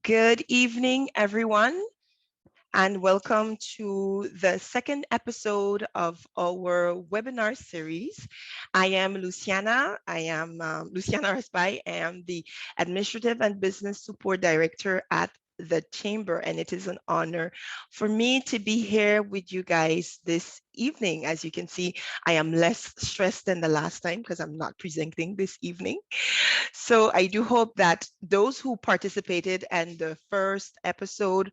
Good evening, everyone, and welcome to the second episode of our webinar series. I am Luciana. I am Luciana Raspai. I am the Administrative and Business Support Director at the Chamber, and it is an honor for me to be here with you guys this evening. As you can see, I am less stressed than the last time because I'm not presenting this evening. So I do hope that those who participated in the first episode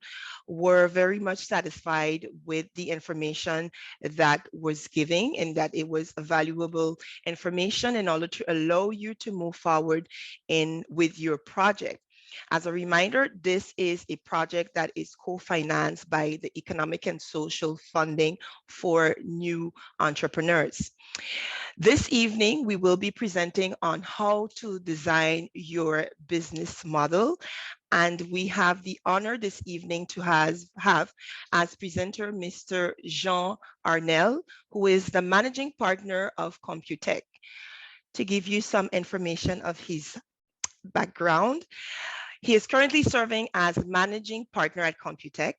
were very much satisfied with the information that was giving, and that it was valuable information in order to allow you to move forward with your project. As a reminder, this is a project that is co-financed by the Economic and Social Funding for New Entrepreneurs. This evening, we will be presenting on how to design your business model. And we have the honor this evening to have as presenter Mr. Jean Arnel, who is the managing partner of Computech. To give you some information of his background, he is currently serving as managing partner at Computech.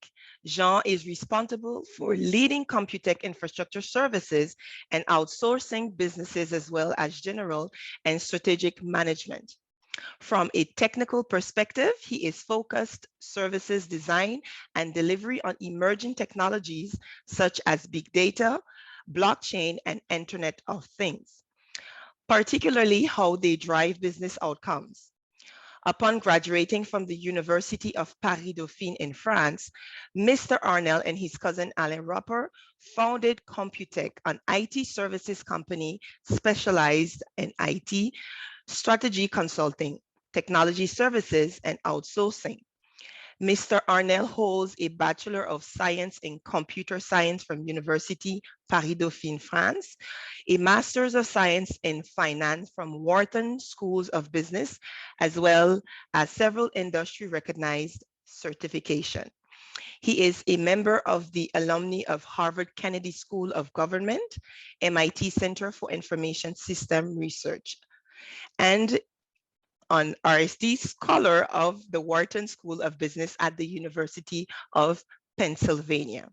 Jean is responsible for leading Computech infrastructure services and outsourcing businesses, as well as general and strategic management. From a technical perspective, he is focused services design and delivery on emerging technologies such as big data, blockchain, and Internet of Things, particularly how they drive business outcomes. Upon graduating from the University of Paris-Dauphine in France, Mr. Arnel and his cousin Alain Roper founded Computech, an IT services company specialized in IT, strategy consulting, technology services, and outsourcing. Mr. Arnel holds a Bachelor of Science in Computer Science from University Paris-Dauphine, France, a Master's of Science in Finance from Wharton Schools of Business, as well as several industry-recognized certification. He is a member of the alumni of Harvard Kennedy School of Government, MIT Center for Information System Research, and on RSD Scholar of the Wharton School of Business at the University of Pennsylvania.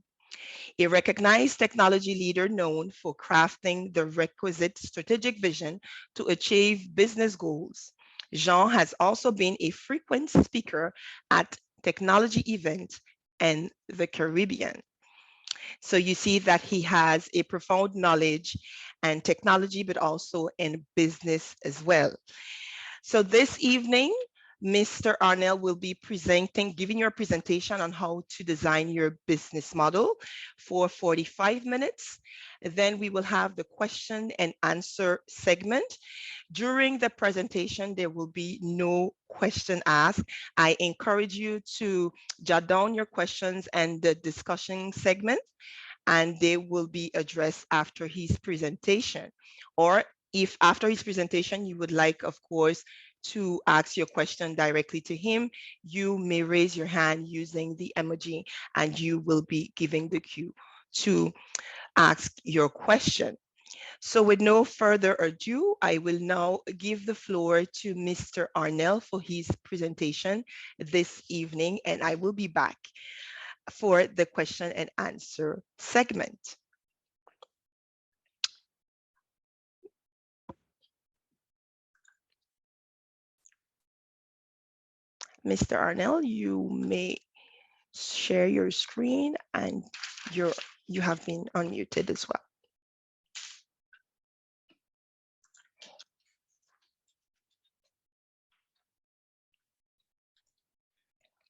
A recognized technology leader known for crafting the requisite strategic vision to achieve business goals. Jean has also been a frequent speaker at technology events in the Caribbean. So you see that he has a profound knowledge in technology, but also in business as well. So this evening, Mr. Arnel will be giving your presentation on how to design your business model for 45 minutes. Then we will have the question and answer segment. During the presentation, there will be no question asked. I encourage you to jot down your questions and the discussion segment, and they will be addressed after his presentation. Or if after his presentation, you would like, of course, to ask your question directly to him, you may raise your hand using the emoji and you will be giving the cue to ask your question. So with no further ado, I will now give the floor to Mr. Arnel for his presentation this evening, and I will be back for the question and answer segment. Mr. Arnel, you may share your screen, and you have been unmuted as well.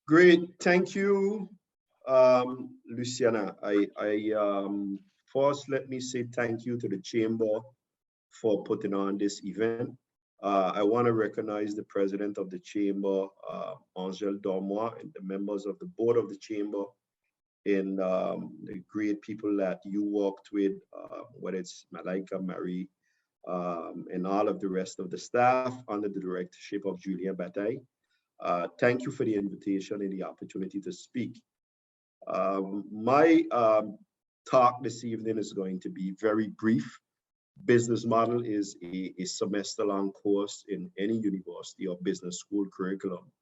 Great, thank you, Luciana. First, let me say thank you to the Chamber for putting on this event. I want to recognize the President of the Chamber, Angèle Dormois, and the members of the Board of the Chamber, and the great people that you worked with, whether it's Malaika, Marie, and all of the rest of the staff under the directorship of Julien Bataille. Thank you for the invitation and the opportunity to speak. My talk this evening is going to be very brief. Business model is a semester-long course in any university or business school curriculum.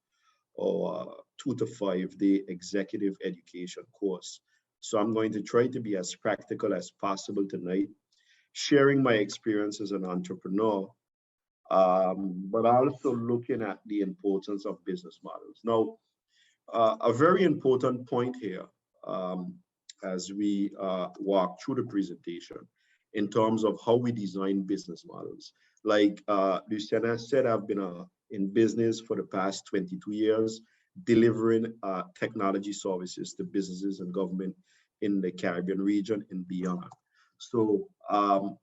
or 2 to 5 day executive education course. So I'm going to try to be as practical as possible tonight, sharing my experience as an entrepreneur, but also looking at the importance of business models. Now, a very important point here, um, as we walk through the presentation in terms of how we design business models. Like Luciana said, I've been in business for the past 22 years, delivering technology services to businesses and government in the Caribbean region and beyond. So I'm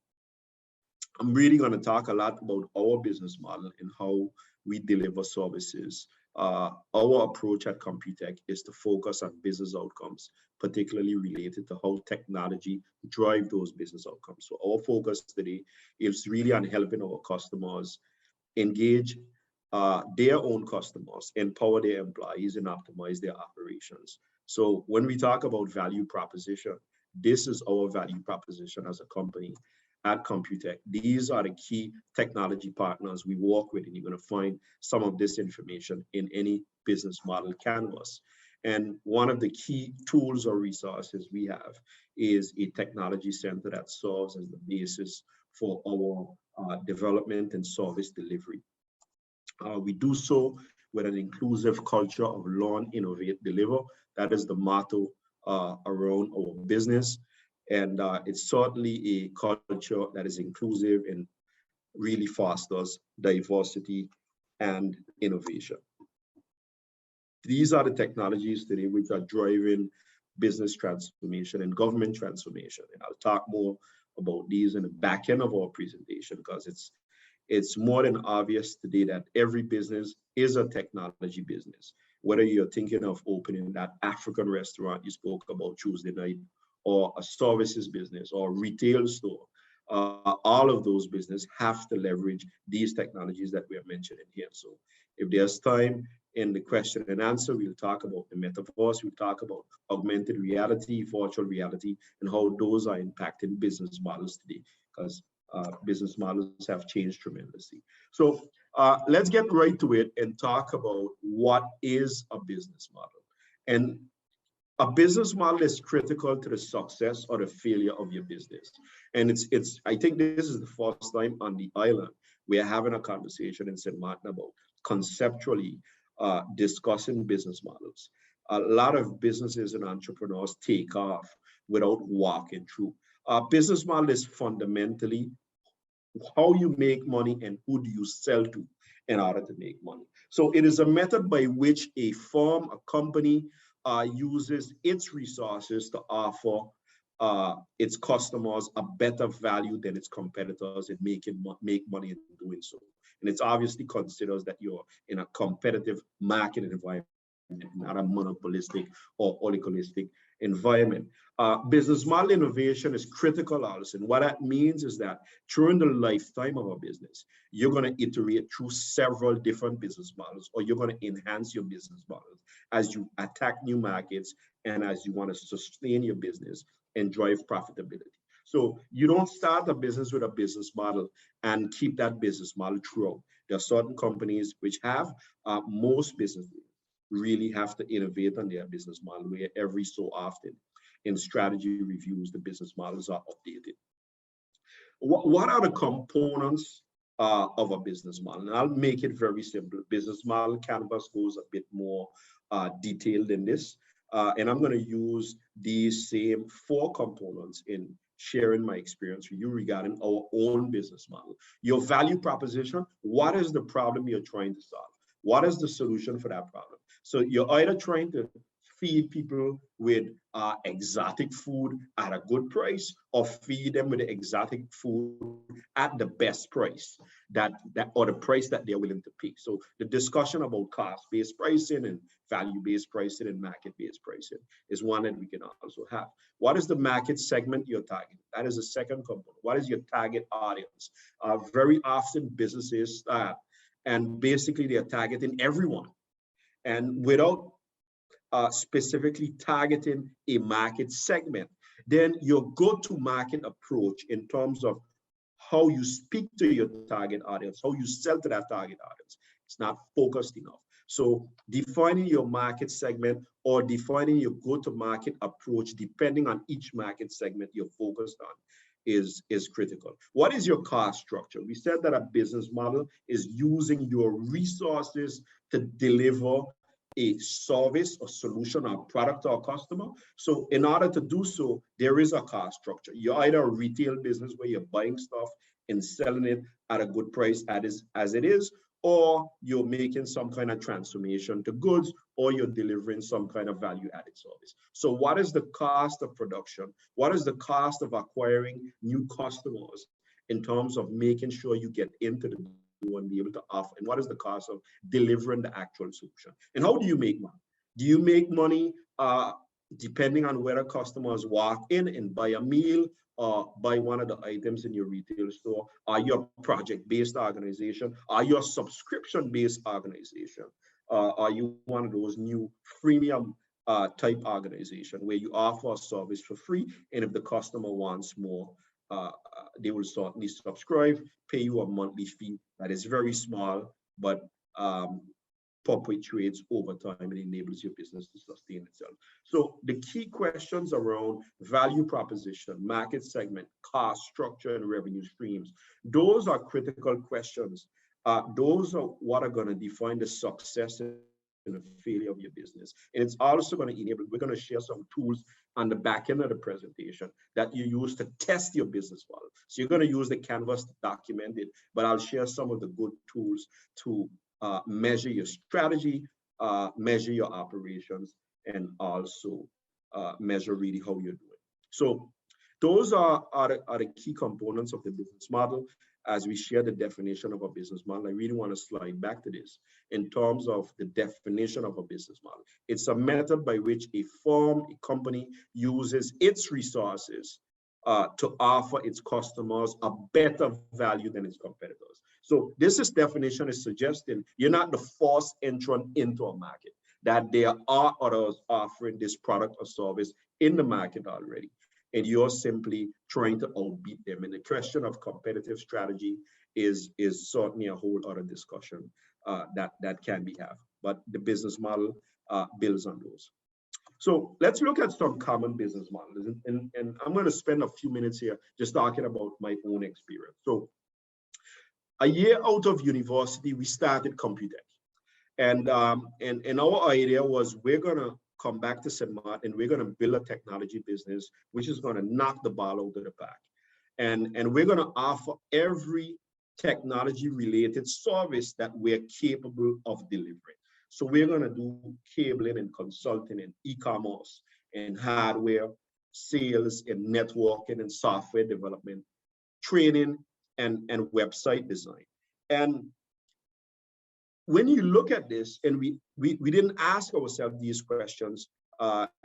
really going to talk a lot about our business model and how we deliver services. Our approach at Computech is to focus on business outcomes, particularly related to how technology drive those business outcomes. So our focus today is really on helping our customers engage their own customers, empower their employees, and optimize their operations. So when we talk about value proposition, this is our value proposition as a company at Computech. These are the key technology partners we work with, and you're going to find some of this information in any business model canvas. And one of the key tools or resources we have is a technology center that serves as the basis for our development and service delivery. We do so with an inclusive culture of learn, innovate, deliver. That is the motto around our business. And it's certainly a culture that is inclusive and really fosters diversity and innovation. These are the technologies today which are driving business transformation and government transformation. And I'll talk more about these in the back end of our presentation, because it's more than obvious today that every business is a technology business. Whether you're thinking of opening that African restaurant you spoke about Tuesday night, or a services business or retail store, all of those businesses have to leverage these technologies that we are mentioning here. So if there's time in the question and answer, we'll talk about the metaverse, we'll talk about augmented reality, virtual reality, and how those are impacting business models today, because business models have changed tremendously. So let's get right to it and talk about what is a business model. And a business model is critical to the success or the failure of your business. And I think this is the first time on the island we're having a conversation in St. Martin about conceptually discussing business models. A lot of businesses and entrepreneurs take off without walking through. A business model is fundamentally how you make money and who do you sell to in order to make money. So it is a method by which a firm, a company, uses its resources to offer its customers a better value than its competitors in make money in doing so. And it's obviously considers that you're in a competitive market environment, not a monopolistic or oligopolistic environment. Business model innovation is critical also. And what that means is that during the lifetime of a business, you're going to iterate through several different business models, or you're going to enhance your business models as you attack new markets and as you want to sustain your business and drive profitability. So you don't start a business with a business model and keep that business model throughout. There are certain companies which have, most businesses really have to innovate on their business model, where every so often in strategy reviews, the business models are updated. What are the components of a business model? And I'll make it very simple. Business model canvas goes a bit more detailed than this. And I'm going to use these same 4 components in sharing my experience with you regarding our own business model. Your value proposition, what is the problem you're trying to solve? What is the solution for that problem? So you're either trying to feed people with exotic food at a good price, or feed them with the exotic food at the best price or the price that they're willing to pay. So the discussion about cost-based pricing and value-based pricing and market-based pricing is one that we can also have. What is the market segment you're targeting? That is the second component. What is your target audience? Very often businesses start and basically they're targeting everyone. And without specifically targeting a market segment, then your go-to-market approach in terms of how you speak to your target audience, how you sell to that target audience, It's not focused enough. So defining your market segment or defining your go-to-market approach, depending on each market segment you're focused on, is critical. What is your cost structure? We said that a business model is using your resources to deliver a service or solution or product to a customer. So in order to do so, there is a cost structure. You're either a retail business where you're buying stuff and selling it at a good price as it is, or you're making some kind of transformation to goods, or you're delivering some kind of value-added service. So what is the cost of production? What is the cost of acquiring new customers in terms of making sure you get into the door and be able to offer? And what is the cost of delivering the actual solution? And how do you make money? Do you make money depending on whether customers walk in and buy a meal or buy one of the items in your retail store? Are you a project-based organization? Are you a subscription-based organization? Are you one of those new freemium type organization where you offer a service for free, and if the customer wants more, they will certainly subscribe, pay you a monthly fee that is very small, but perpetuates over time and enables your business to sustain itself. So the key questions around value proposition, market segment, cost structure, and revenue streams, those are critical questions. Those are what are going to define the success and the failure of your business. And it's also going to enable, we're going to share some tools on the back end of the presentation that you use to test your business model. So you're going to use the Canvas to document it, but I'll share some of the good tools to measure your strategy, measure your operations, and also measure really how you're doing. So those are the key components of the business model. As we share the definition of a business model, I really want to slide back to this in terms of the definition of a business model. It's a method by which a firm, a company uses its resources to offer its customers a better value than its competitors. So this definition is suggesting you're not the first entrant into a market, that there are others offering this product or service in the market already, and you're simply trying to outbeat them. And the question of competitive strategy is certainly a whole other discussion that can be had. But the business model builds on those. So let's look at some common business models. And I'm going to spend a few minutes here just talking about my own experience. So a year out of university, we started Computech. And our idea was we're going to come back to St. Martin and we're going to build a technology business, which is going to knock the ball out of the park. And we're going to offer every technology related service that we're capable of delivering. So we're going to do cabling and consulting and e-commerce and hardware, sales and networking and software development, training and website design. And when you look at this, and we didn't ask ourselves these questions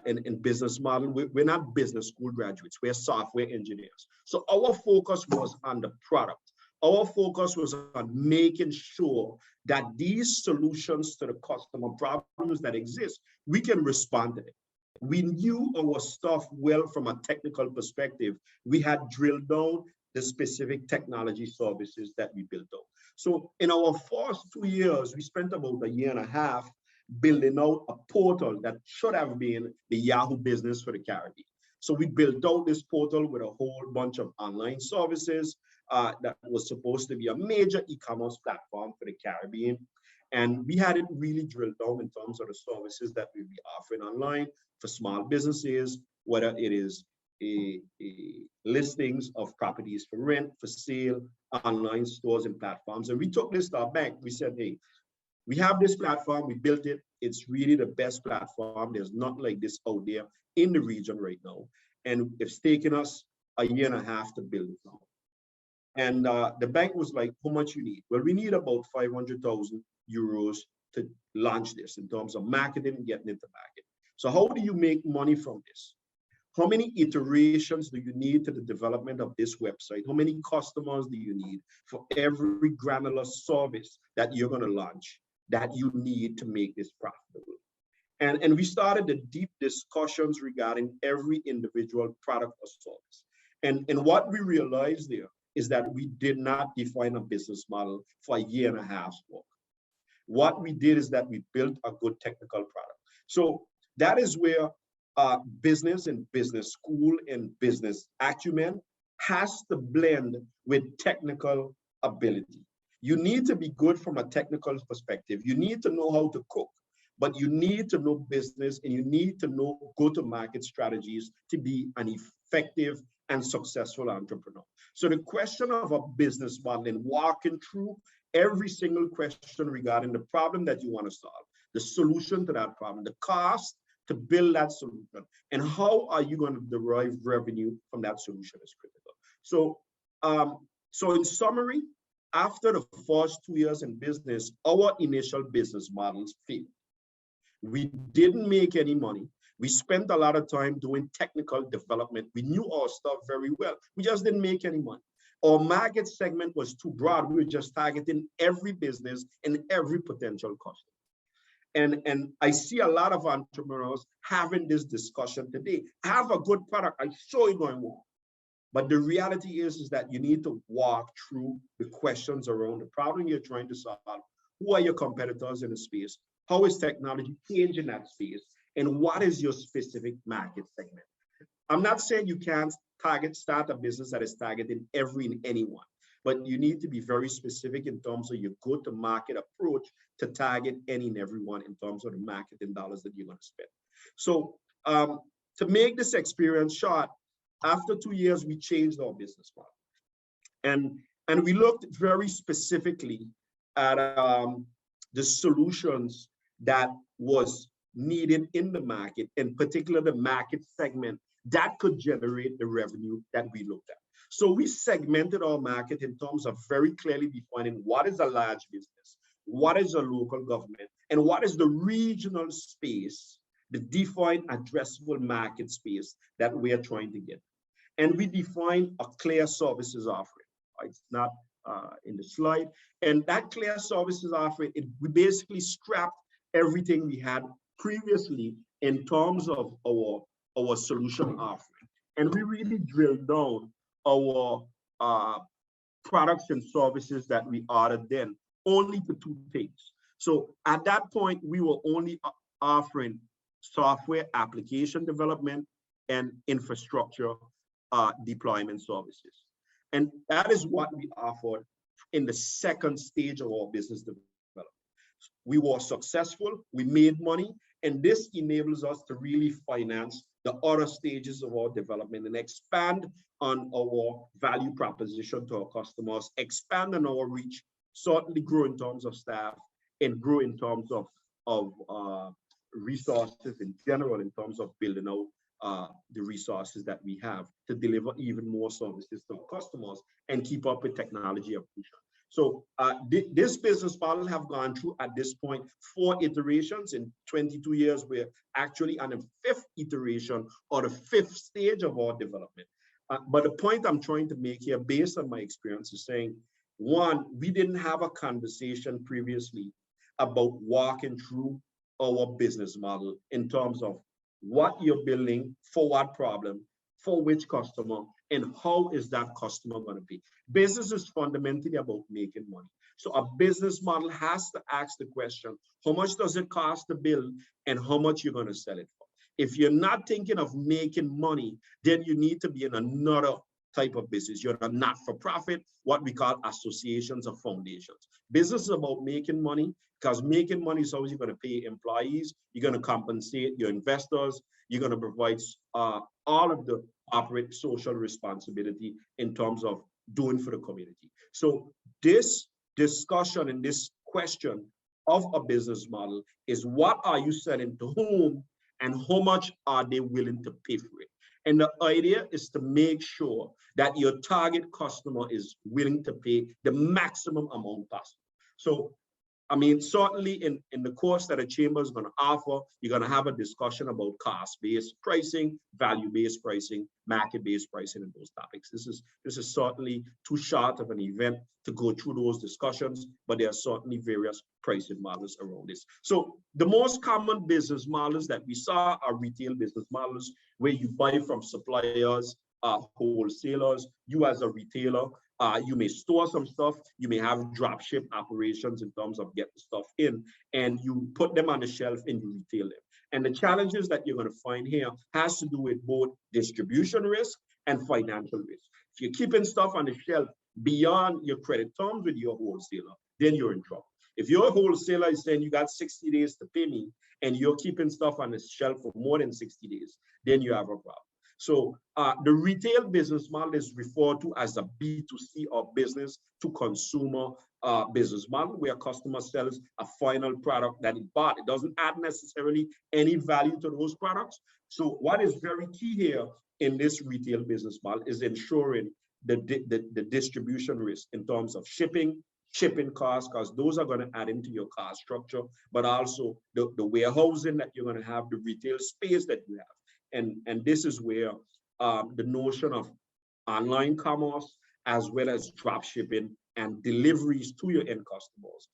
in business model, we're not business school graduates, we're software engineers. So our focus was on the product. Our focus was on making sure that these solutions to the customer problems that exist, we can respond to them. We knew our stuff well from a technical perspective. We had drilled down the specific technology services that we built out. So in our first 2 years, we spent about a year and a half building out a portal that should have been the Yahoo business for the Caribbean. So we built out this portal with a whole bunch of online services that was supposed to be a major e-commerce platform for the Caribbean. And we had it really drilled down in terms of the services that we'll be offering online for small businesses, whether it is a listings of properties for rent, for sale, online stores and platforms. And we took this to our bank. We said, hey, we have this platform, we built it. It's really the best platform. There's not like this out there in the region right now. And it's taken us a year and a half to build it now. And the bank was like, how much you need? Well, we need about 500,000 euros to launch this in terms of marketing and getting into market. So how do you make money from this? How many iterations do you need to the development of this website? How many customers do you need for every granular service that you're going to launch that you need to make this profitable? And we started the deep discussions regarding every individual product or service. And what we realized there is that we did not define a business model for a year and a half's work. What we did is that we built a good technical product. So that is where business and business school and business acumen has to blend with technical ability. You need to be good from a technical perspective. You need to know how to cook, but you need to know business and you need to know go-to-market strategies to be an effective and successful entrepreneur. So the question of a business model and walking through every single question regarding the problem that you want to solve, the solution to that problem, the cost to build that solution, and how are you going to derive revenue from that solution is critical. So in summary, after the first 2 years in business, our initial business models failed. We didn't make any money. We spent a lot of time doing technical development. We knew our stuff very well. We just didn't make any money. Our market segment was too broad. We were just targeting every business and every potential customer. And I see a lot of entrepreneurs having this discussion today. I have a good product. I saw it going well. But the reality is that you need to walk through the questions around the problem you're trying to solve. Who are your competitors in the space? How is technology changing that space? And what is your specific market segment? I'm not saying you can't start a business that is targeting every and anyone, but you need to be very specific in terms of your go-to-market approach to target any and everyone in terms of the marketing dollars that you're going to spend. So to make this experience short, after 2 years, we changed our business model. And we looked very specifically at the solutions that was needed in the market, in particular the market segment that could generate the revenue that we looked at. So we segmented our market in terms of very clearly defining what is a large business, what is a local government, and what is the regional space, the defined addressable market space that we are trying to get. And we define a clear services offering. It's not in the slide. And that clear services offering, we basically scrapped everything we had previously in terms of our solution offering. And we really drilled down our products and services that we ordered then only to 2 things. So at that point, we were only offering software application development and infrastructure deployment services. And that is what we offered in the second stage of our business development. We were successful, we made money, and this enables us to really finance the other stages of our development and expand on our value proposition to our customers, expand on our reach, certainly grow in terms of staff, and grow in terms of resources in general, in terms of building out the resources that we have to deliver even more services to our customers and keep up with technology evolution. So this business model have gone through at this point 4 iterations in 22 years. We're actually on the 5th iteration or the 5th stage of our development. But the point I'm trying to make here, based on my experience, is saying, one, we didn't have a conversation previously about walking through our business model in terms of what you're building, for what problem, for which customer, and how is that customer going to be. Business is fundamentally about making money. So a business model has to ask the question, how much does it cost to build and how much you're going to sell it for? If you're not thinking of making money, then you need to be in another type of business. You're a not-for-profit, what we call associations or foundations. Business is about making money, because making money is how you're going to pay employees, you're going to compensate your investors, you're going to provide all of the corporate social responsibility in terms of doing for the community. So this discussion and this question of a business model is, what are you selling to whom and how much are they willing to pay for it? And the idea is to make sure that your target customer is willing to pay the maximum amount possible. So I mean, certainly in the course that a chamber is going to offer, you're going to have a discussion about cost-based pricing, value-based pricing, market-based pricing, and those topics. This is certainly too short of an event to go through those discussions, but there are certainly various pricing models around this. So the most common business models that we saw are retail business models, where you buy from suppliers, wholesalers. You as a retailer, You may store some stuff. You may have drop ship operations in terms of getting stuff in, and you put them on the shelf and you retail them. And the challenges that you're going to find here has to do with both distribution risk and financial risk. If you're keeping stuff on the shelf beyond your credit terms with your wholesaler, then you're in trouble. If your wholesaler is saying you got 60 days to pay me and you're keeping stuff on the shelf for more than 60 days, then you have a problem. So the retail business model is referred to as a B2C or business to consumer business model, where a customer sells a final product that he bought. It doesn't add necessarily any value to those products. So what is very key here in this retail business model is ensuring the distribution risk in terms of shipping costs, because those are going to add into your cost structure, but also the warehousing that you're going to have, the retail space that you have. And this is where the notion of online commerce, as well as drop shipping and deliveries to your end customers,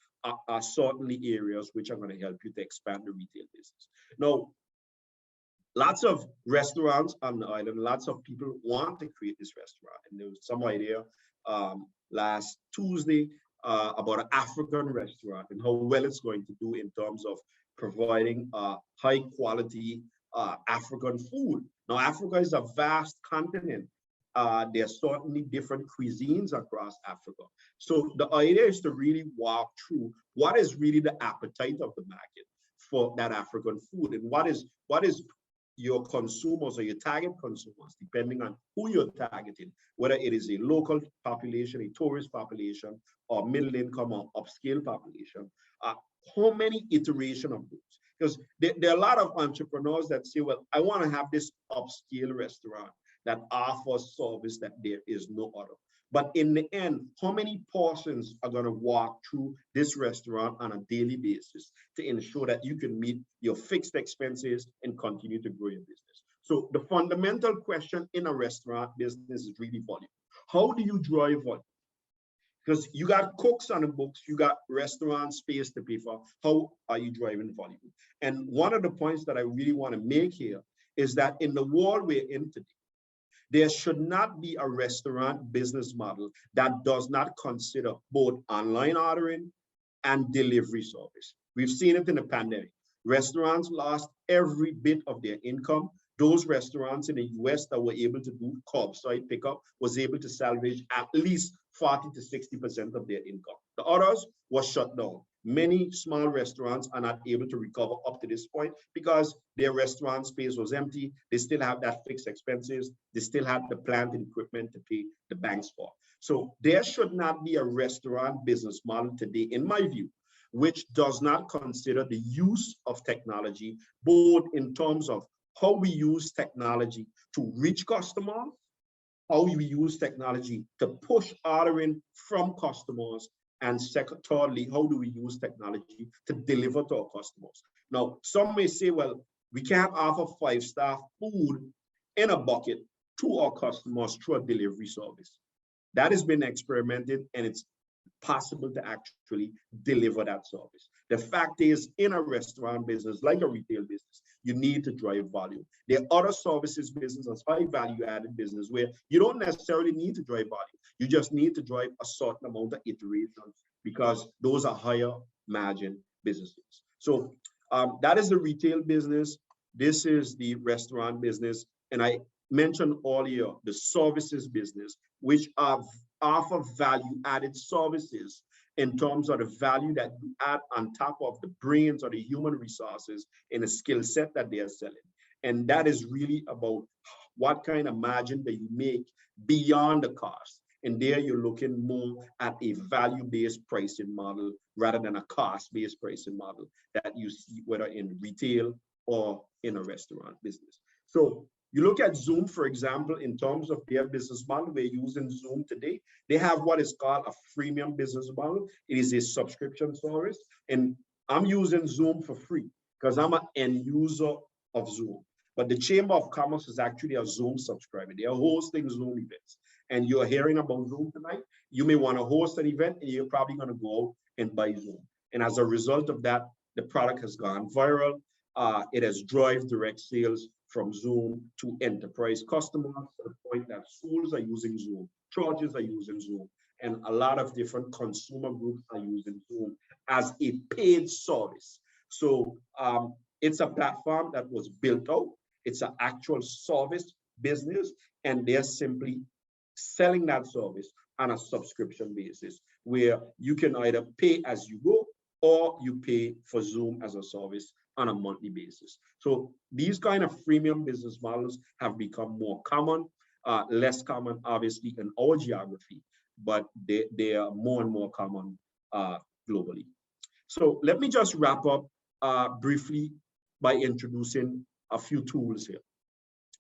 are certainly areas which are going to help you to expand the retail business. Now, lots of restaurants on the island, lots of people want to create this restaurant. And there was some idea last Tuesday about an African restaurant and how well it's going to do in terms of providing high quality African food. Now, Africa is a vast continent. There are certainly different cuisines across Africa. So the idea is to really walk through what is really the appetite of the market for that African food, and what is your consumers or your target consumers, depending on who you're targeting, whether it is a local population, a tourist population, or middle income or upscale population. How many iterations of those? Because there are a lot of entrepreneurs that say, well, I want to have this upscale restaurant that offers service that there is no other. But in the end, how many persons are going to walk through this restaurant on a daily basis to ensure that you can meet your fixed expenses and continue to grow your business? So the fundamental question in a restaurant business is really volume. How do you drive volume? Because you got cooks on the books, you got restaurant space to pay for. How are you driving volume? And one of the points that I really want to make here is that in the world we're in today, there should not be a restaurant business model that does not consider both online ordering and delivery service. We've seen it in the pandemic. Restaurants lost every bit of their income. Those restaurants in the US that were able to do curbside pickup was able to salvage at least 40 to 60% of their income. The others were shut down. Many small restaurants are not able to recover up to this point because their restaurant space was empty. They still have that fixed expenses. They still have the plant and equipment to pay the banks for. So there should not be a restaurant business model today, in my view, which does not consider the use of technology, both in terms of how we use technology to reach customers, how we use technology to push ordering from customers, and thirdly, how do we use technology to deliver to our customers? Now, some may say, well, we can't offer 5-star food in a bucket to our customers through a delivery service. That has been experimented, and it's possible to actually deliver that service. The fact is, in a restaurant business, like a retail business, you need to drive volume. There are other services businesses, high value added business, where you don't necessarily need to drive volume. You just need to drive a certain amount of iterations because those are higher margin businesses. So that is the retail business. This is the restaurant business. And I mentioned earlier the services business, which offer value added services in terms of the value that you add on top of the brains or the human resources in a skill set that they are selling. And that is really about what kind of margin that you make beyond the cost. And there you're looking more at a value-based pricing model rather than a cost-based pricing model that you see whether in retail or in a restaurant business. So you look at Zoom, for example, in terms of their business model, we're using Zoom today. They have what is called a freemium business model. It is a subscription service. And I'm using Zoom for free because I'm an end user of Zoom. But the Chamber of Commerce is actually a Zoom subscriber. They are hosting Zoom events. And you're hearing about Zoom tonight. You may want to host an event and you're probably going to go out and buy Zoom. And as a result of that, the product has gone viral. It has driven direct sales from Zoom to enterprise customers to the point that schools are using Zoom churches are using Zoom, and a lot of different consumer groups are using Zoom as a paid service. So it's a platform that was built out. It's an actual service business, and they're simply selling that service on a subscription basis, where you can either pay as you go or you pay for Zoom as a service on a monthly basis. So these kind of freemium business models have become more common, less common, obviously, in our geography, but they are more and more common globally. So let me just wrap up briefly by introducing a few tools here.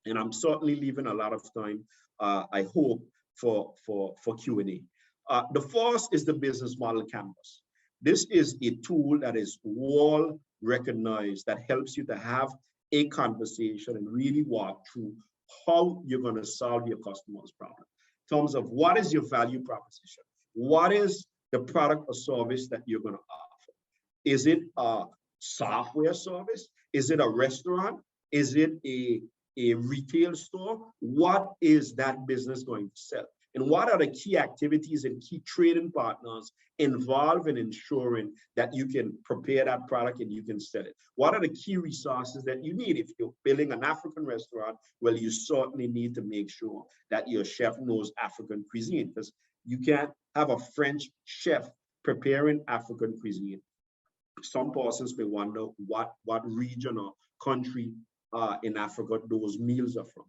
And I'm certainly leaving a lot of time, I hope, for Q&A. The first is the business model canvas. This is a tool that is well recognized, that helps you to have a conversation and really walk through how you're going to solve your customer's problem. In terms of what is your value proposition? What is the product or service that you're going to offer? Is it a software service? Is it a restaurant? Is it a retail store? What is that business going to sell? And what are the key activities and key trading partners involved in ensuring that you can prepare that product and you can sell it? What are the key resources that you need? If you're building an African restaurant, well, you certainly need to make sure that your chef knows African cuisine, because you can't have a French chef preparing African cuisine. Some persons may wonder what region or country in Africa those meals are from.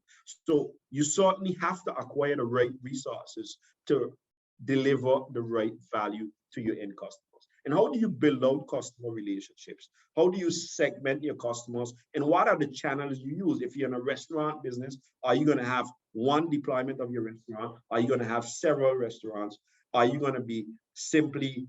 So you certainly have to acquire the right resources to deliver the right value to your end customers. And how do you build out customer relationships? How do you segment your customers? And what are the channels you use? If you're in a restaurant business, are you going to have one deployment of your restaurant? Are you going to have several restaurants? Are you going to be simply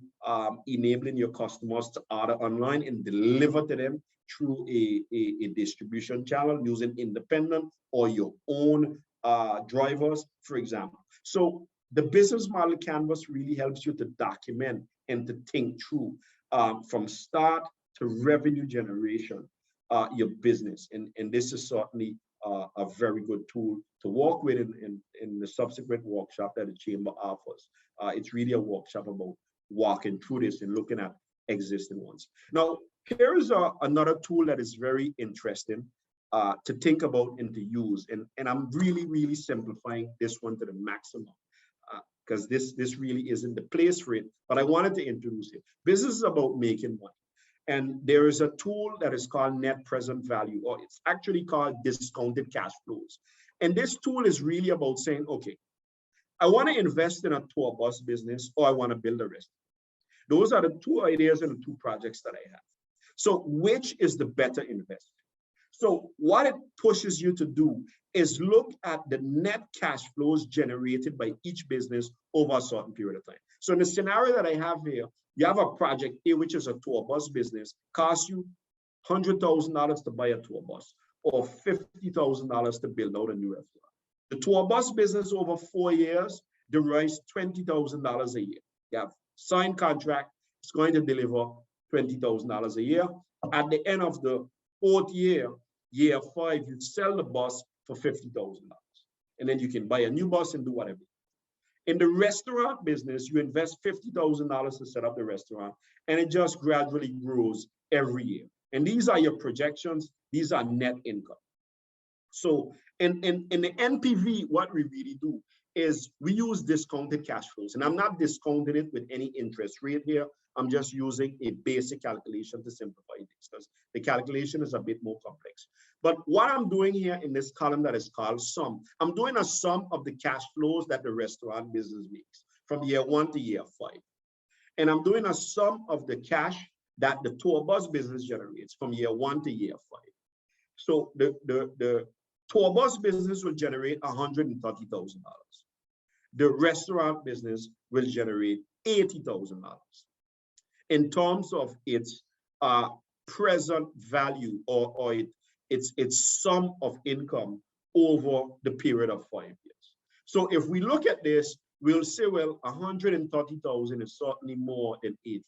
enabling your customers to order online and deliver to them through a distribution channel using independent or your own drivers, for example? So the business model canvas really helps you to document and to think through from start to revenue generation, your business. And this is certainly a very good tool to work with in the subsequent workshop that the Chamber offers. It's really a workshop about walking through this and looking at existing ones. Now, here is another tool that is very interesting to think about and to use. And I'm really simplifying this one to the maximum because this really isn't the place for it, but I wanted to introduce it. Business is about making money. And there is a tool that is called net present value, or it's actually called discounted cash flows. And this tool is really about saying, okay, I want to invest in a tour bus business, or I want to build a restaurant. Those are the two ideas and the two projects that I have. So which is the better investment? So what it pushes you to do is look at the net cash flows generated by each business over a certain period of time. So in the scenario that I have here, you have a project A, which is a tour bus business, costs you $100,000 to buy a tour bus or $50,000 to build out a new restaurant. The tour bus business over 4 years derives $20,000 a year. You have signed contract, it's going to deliver $20,000 a year. At the end of the 4th year, year 5, you sell the bus for $50,000. And then you can buy a new bus and do whatever. In the restaurant business, you invest $50,000 to set up the restaurant, and it just gradually grows every year. And these are your projections. These are net income. So in the NPV, what we really do is we use discounted cash flows. And I'm not discounting it with any interest rate here. I'm just using a basic calculation to simplify this because the calculation is a bit more complex. But what I'm doing here in this column that is called sum, I'm doing a sum of the cash flows that the restaurant business makes from year 1 to year 5. And I'm doing a sum of the cash that the tour bus business generates from year 1 to year 5. So the tour bus business will generate $130,000. The restaurant business will generate $80,000 in terms of its present value or its sum of income over the period of 5 years. So if we look at this, we'll say, well, 130,000 is certainly more than 80,000.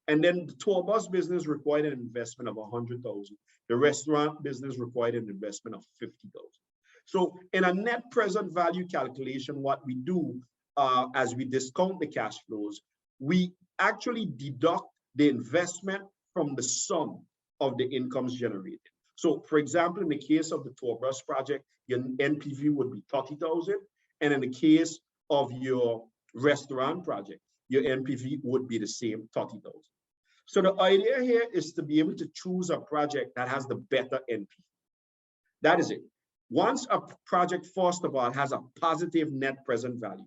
And then the tour bus business required an investment of 100,000. The restaurant business required an investment of 50,000. So in a net present value calculation, what we do as we discount the cash flows, we actually deduct the investment from the sum of the incomes generated. So for example, in the case of the tour bus project, your NPV would be 30,000. And in the case of your restaurant project, your NPV would be the same, 30,000. So the idea here is to be able to choose a project that has the better NPV. That is it. Once a project, first of all, has a positive net present value,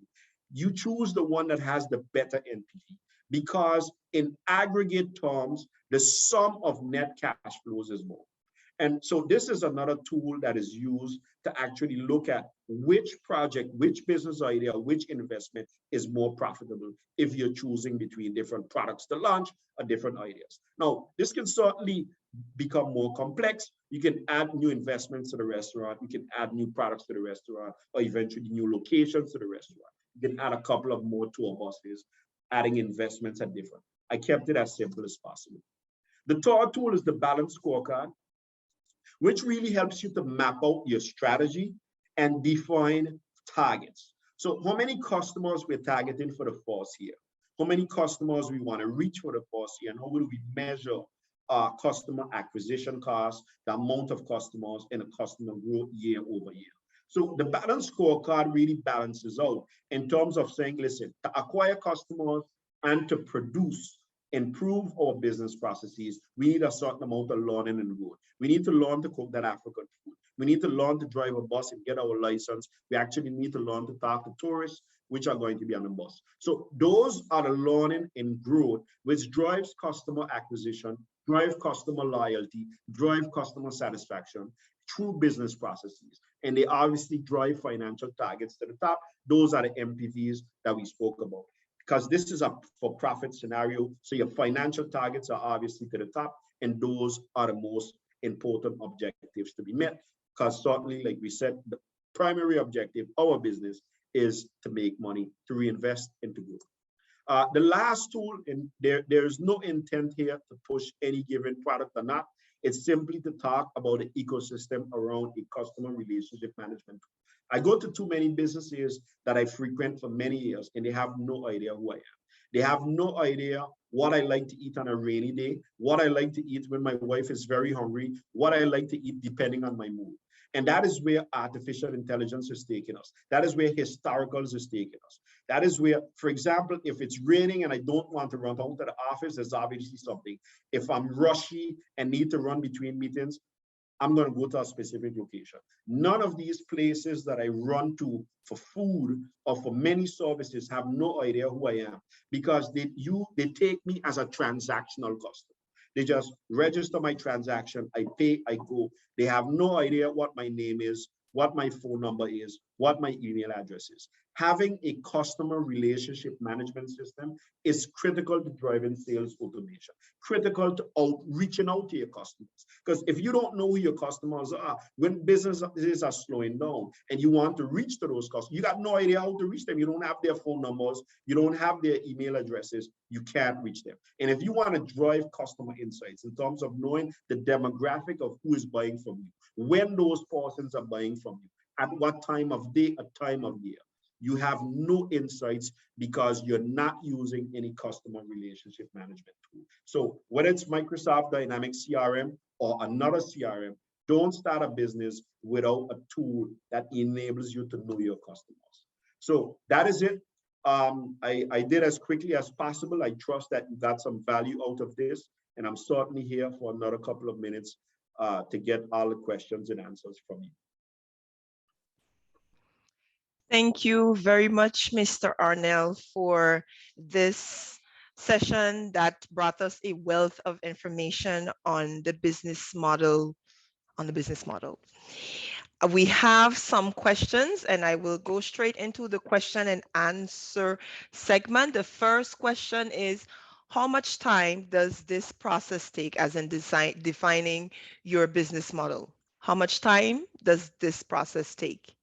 you choose the one that has the better NPV because in aggregate terms, the sum of net cash flows is more. And so this is another tool that is used to actually look at which project, which business idea, which investment is more profitable if you're choosing between different products to launch or different ideas. Now, this can certainly become more complex. You can add new investments to the restaurant. You can add new products to the restaurant or eventually new locations to the restaurant. You can add a couple of more tour buses, adding investments at different. I kept it as simple as possible. The third tool is the balance scorecard, which really helps you to map out your strategy and define targets. So how many customers we're targeting for the first year? How many customers we want to reach for the first year? And how will we measure customer acquisition costs, the amount of customers, and the customer growth year over year? So the balance scorecard really balances out in terms of saying, listen, to acquire customers and to produce, improve our business processes, we need a certain amount of learning and growth. We need to learn to cook that African food. We need to learn to drive a bus and get our license. We actually need to learn to talk to tourists, which are going to be on the bus. So those are the learning and growth, which drives customer acquisition, drive customer loyalty, drive customer satisfaction through business processes. And they obviously drive financial targets to the top. Those are the MPVs that we spoke about. Because this is a for-profit scenario, so your financial targets are obviously to the top, and those are the most important objectives to be met. Because certainly, like we said, the primary objective of our business is to make money, to reinvest into growth. The last tool, and there is no intent here to push any given product or not. It's simply to talk about the ecosystem around a customer relationship management tool. I go to too many businesses that I frequent for many years, and they have no idea who I am. They have no idea what I like to eat on a rainy day, what I like to eat when my wife is very hungry, what I like to eat depending on my mood. And that is where artificial intelligence is taking us. That is where historicals is taking us. That is where, for example, if it's raining and I don't want to run out to the office, there's obviously something. If I'm rushy and need to run between meetings, I'm going to go to a specific location. None of these places that I run to for food or for many services have no idea who I am because they take me as a transactional customer. They just register my transaction, I pay, I go. They have no idea what my name is, what my phone number is, what my email address is. Having a customer relationship management system is critical to driving sales automation, critical to reaching out to your customers. Because if you don't know who your customers are, when businesses are slowing down and you want to reach to those customers, you got no idea how to reach them. You don't have their phone numbers, you don't have their email addresses, you can't reach them. And if you want to drive customer insights in terms of knowing the demographic of who is buying from you, when those persons are buying from you, at what time of day, at time of year, you have no insights because you're not using any customer relationship management tool. So whether it's Microsoft Dynamics CRM or another CRM, don't start a business without a tool that enables you to know your customers. So that is it. I did as quickly as possible. I trust that you got some value out of this, and I'm certainly here for another couple of minutes to get all the questions and answers from you. Thank you very much, Mr. Arnell, for this session that brought us a wealth of information on the business model. We have some questions, and I will go straight into the question and answer segment. The first question is, how much time does this process take, as in defining your business model? How much time does this process take?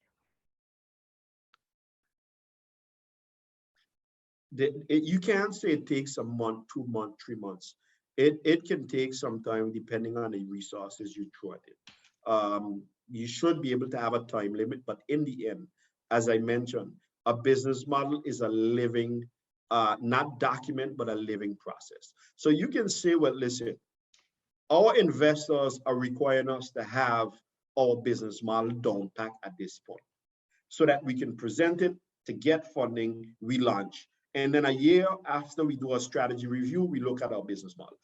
You can't say it takes a month, 2 months, 3 months. It can take some time depending on the resources you throw at it. You should be able to have a time limit, but in the end, as I mentioned, a business model is a living, not document, but a living process. So you can say, well, listen, our investors are requiring us to have our business model down pat at this point so that we can present it to get funding, we launch. And then a year after we do a strategy review, we look at our business model.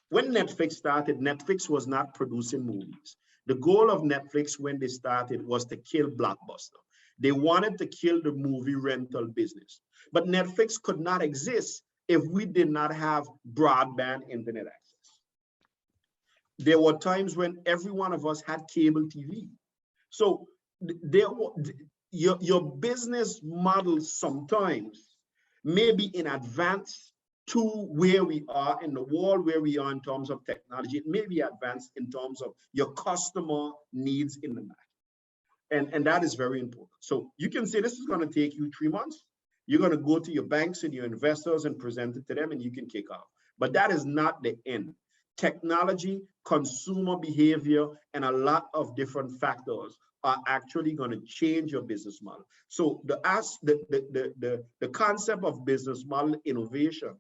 When Netflix started, Netflix was not producing movies. The goal of Netflix when they started was to kill Blockbuster. They wanted to kill the movie rental business. But Netflix could not exist if we did not have broadband internet access. There were times when every one of us had cable TV. So there, your business model sometimes may be in advance to where we are in the world, where we are in terms of technology. It may be advanced in terms of your customer needs in the market. And that is very important. So you can say this is going to take you 3 months. You're going to go to your banks and your investors and present it to them, and you can kick off. But that is not the end. Technology, consumer behavior, and a lot of different factors are actually going to change your business model. So the concept of business model innovation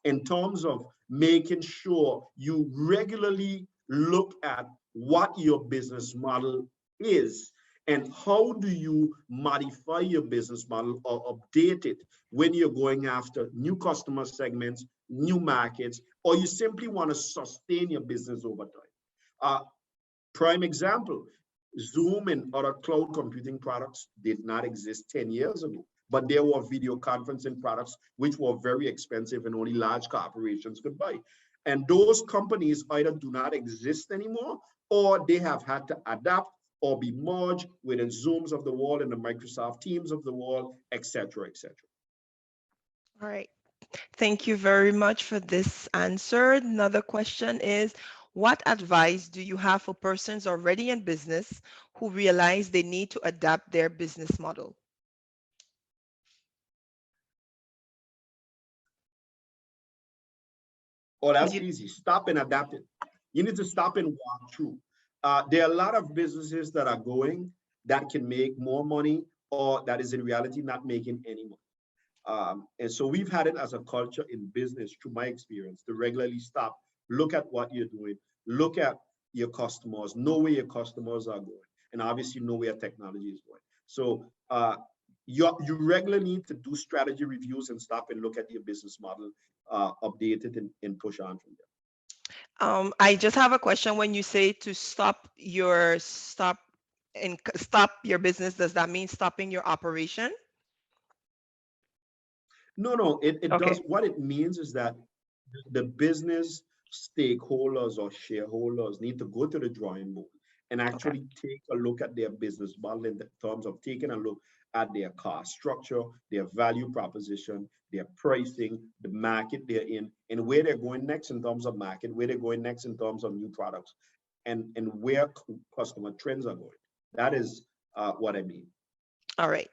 in terms of making sure you regularly look at what your business model is and how do you modify your business model or update it when you're going after new customer segments, new markets, or you simply want to sustain your business over time. Prime example, Zoom and other cloud computing products did not exist 10 years ago, but there were video conferencing products which were very expensive and only large corporations could buy. And those companies either do not exist anymore or they have had to adapt or be merged with the Zooms of the world and the Microsoft Teams of the world, et cetera, et cetera. All right. Thank you very much for this answer. Another question is, what advice do you have for persons already in business who realize they need to adapt their business model? Oh, that's easy. Stop and adapt it. You need to stop and walk through. There are a lot of businesses that are going that can make more money or that is in reality not making any money. And so we've had it as a culture in business, through my experience, to regularly stop, look at what you're doing, look at your customers, know where your customers are going, and obviously know where technology is going. So you regularly need to do strategy reviews and stop and look at your business model, update it, and push on from there. I just have a question. When you say to stop your business, does that mean stopping your operation? No, it Okay. does. What it means is that the business stakeholders or shareholders need to go to the drawing board and actually take a look at their business model in terms of taking a look at their cost structure, their value proposition, their pricing, the market they're in, and where they're going next in terms of market, where they're going next in terms of new products, and where customer trends are going. That is what I mean. All right.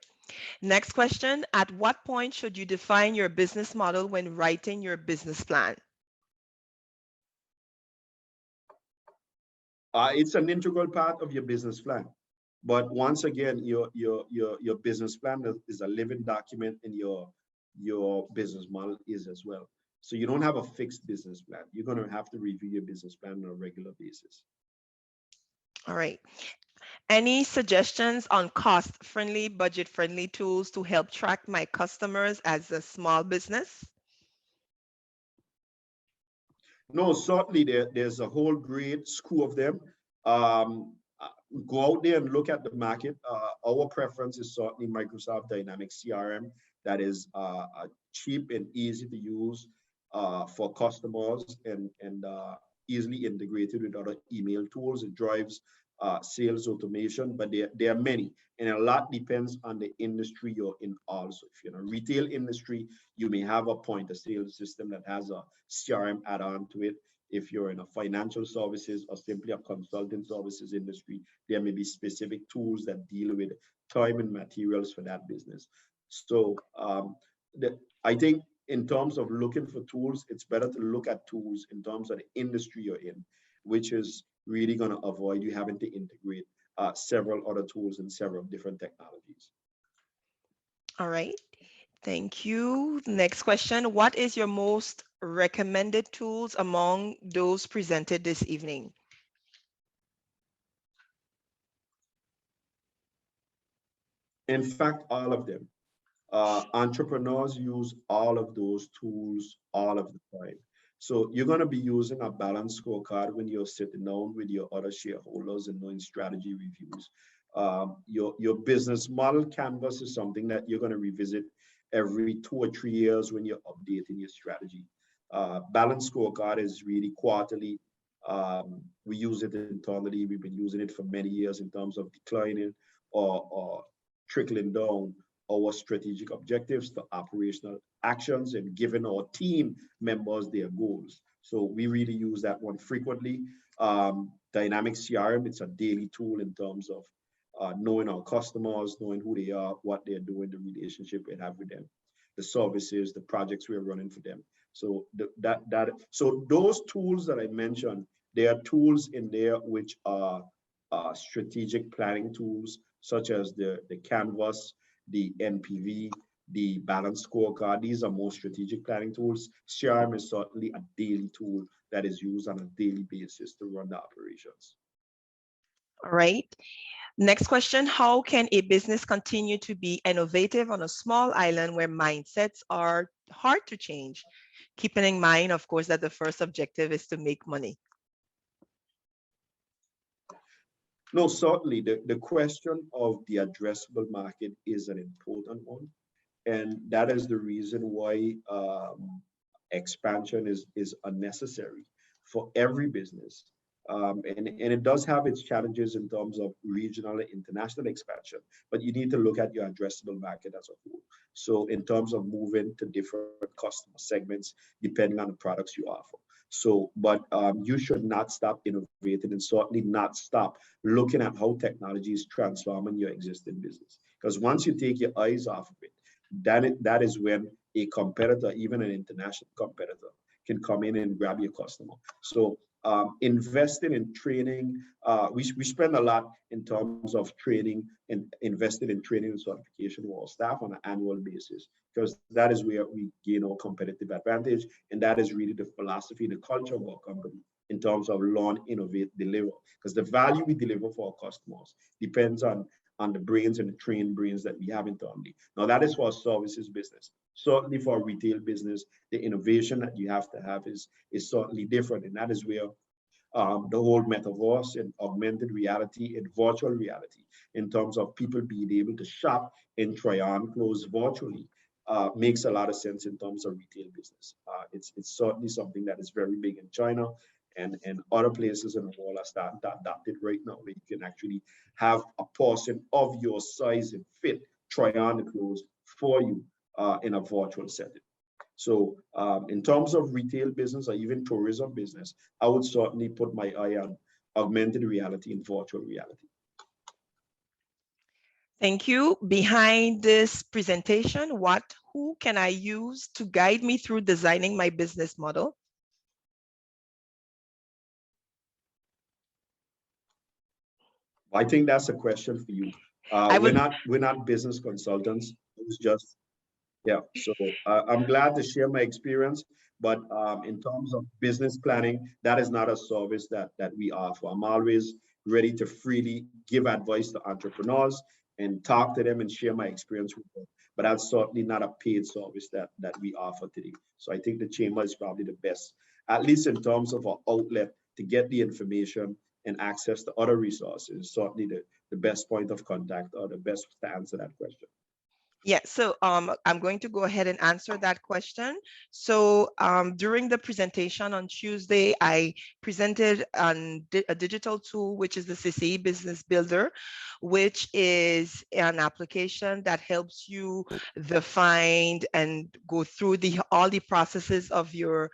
Next question. At what point should you define your business model when writing your business plan? It's an integral part of your business plan. But once again, your business plan is a living document, and your business model is as well. So you don't have a fixed business plan. You're going to have to review your business plan on a regular basis. All right. Any suggestions on cost-friendly, budget-friendly tools to help track my customers as a small business? No, certainly there's a whole great school of them. Go out there and look at the market. Our preference is certainly Microsoft Dynamics CRM. That is cheap and easy to use for customers and easily integrated with other email tools. It drives sales automation, but there are many, and a lot depends on the industry you're in also. If you're in a retail industry, you may have a point of sale system that has a CRM add-on to it. If you're in a financial services or simply a consulting services industry, there may be specific tools that deal with time and materials for that business. So I think in terms of looking for tools, it's better to look at tools in terms of the industry you're in, which is really going to avoid you having to integrate several other tools and several different technologies. All right. Thank you. Next question. What is your most recommended tools among those presented this evening? In fact, all of them. Entrepreneurs use all of those tools all of the time. So you're going to be using a balanced scorecard when you're sitting down with your other shareholders and doing strategy reviews. Your business model canvas is something that you're going to revisit every 2 or 3 years when you're updating your strategy. Balanced scorecard is really quarterly. We use it internally. We've been using it for many years in terms of declining or trickling down our strategic objectives to operational actions and giving our team members their goals. So we really use that one frequently. Dynamic CRM, it's a daily tool in terms of knowing our customers, knowing who they are, what they're doing, the relationship we have with them, the services, the projects we're running for them. So so those tools that I mentioned, there are tools in there which are strategic planning tools, such as the Canvas, the NPV, the balanced scorecard. These are more strategic planning tools. CRM is certainly a daily tool that is used on a daily basis to run the operations. All right. Next question. How can a business continue to be innovative on a small island where mindsets are hard to change? Keeping in mind, of course, that the first objective is to make money. No, certainly the question of the addressable market is an important one. And that is the reason why expansion is unnecessary for every business. And it does have its challenges in terms of regional and international expansion, but you need to look at your addressable market as a whole. So in terms of moving to different customer segments, depending on the products you offer. So, but you should not stop innovating and certainly not stop looking at how technology is transforming your existing business. Because once you take your eyes off of it, that is when a competitor, even an international competitor, can come in and grab your customer. So investing in training, we spend a lot in terms of training and invested in training and certification of our staff on an annual basis, because that is where we gain our competitive advantage. And that is really the philosophy, the culture of our company in terms of learn, innovate, deliver. Because the value we deliver for our customers depends on the brains and the trained brains that we have internally. Now, that is for a services business. Certainly for a retail business, the innovation that you have to have is certainly different. And that is where the whole metaverse and augmented reality and virtual reality, in terms of people being able to shop and try on clothes virtually, makes a lot of sense in terms of retail business. It's certainly something that is very big in China, and other places in the world are starting to adopt it right now, where you can actually have a person of your size and fit try on the clothes for you in a virtual setting. So in terms of retail business or even tourism business, I would certainly put my eye on augmented reality and virtual reality. Thank you. Behind this presentation, who can I use to guide me through designing my business model? I think that's a question for you. We're not business consultants. It's just, yeah. So I'm glad to share my experience, but in terms of business planning, that is not a service that we offer. I'm always ready to freely give advice to entrepreneurs and talk to them and share my experience with them. But that's certainly not a paid service that we offer today. So I think the chamber is probably the best, at least in terms of our outlet to get the information and access to other resources, certainly the best point of contact or the best to answer that question. Yeah, so I'm going to go ahead and answer that question. So during the presentation on Tuesday, I presented a digital tool, which is the CCE Business Builder, which is an application that helps you define and go through all the processes of your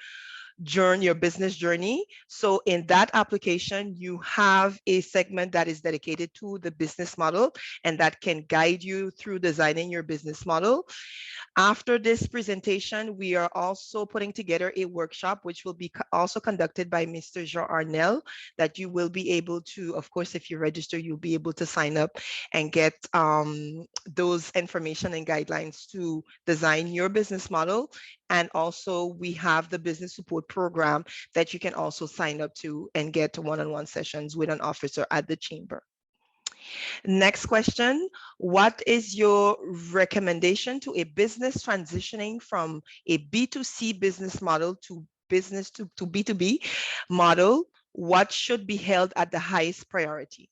your business journey. So in that application, you have a segment that is dedicated to the business model and that can guide you through designing your business model. After this presentation, we are also putting together a workshop, which will be also conducted by Mr. Jean Arnel, that you will be able to, of course, if you register, you'll be able to sign up and get those information and guidelines to design your business model. And also we have the business support program that you can also sign up to and get one-on-one sessions with an officer at the chamber. Next question, what is your recommendation to a business transitioning from a B2C business model to B2B model? What should be held at the highest priority?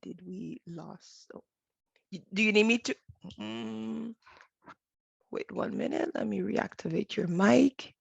Did we lost? Oh. Do you need me to? Wait 1 minute. Let me reactivate your mic.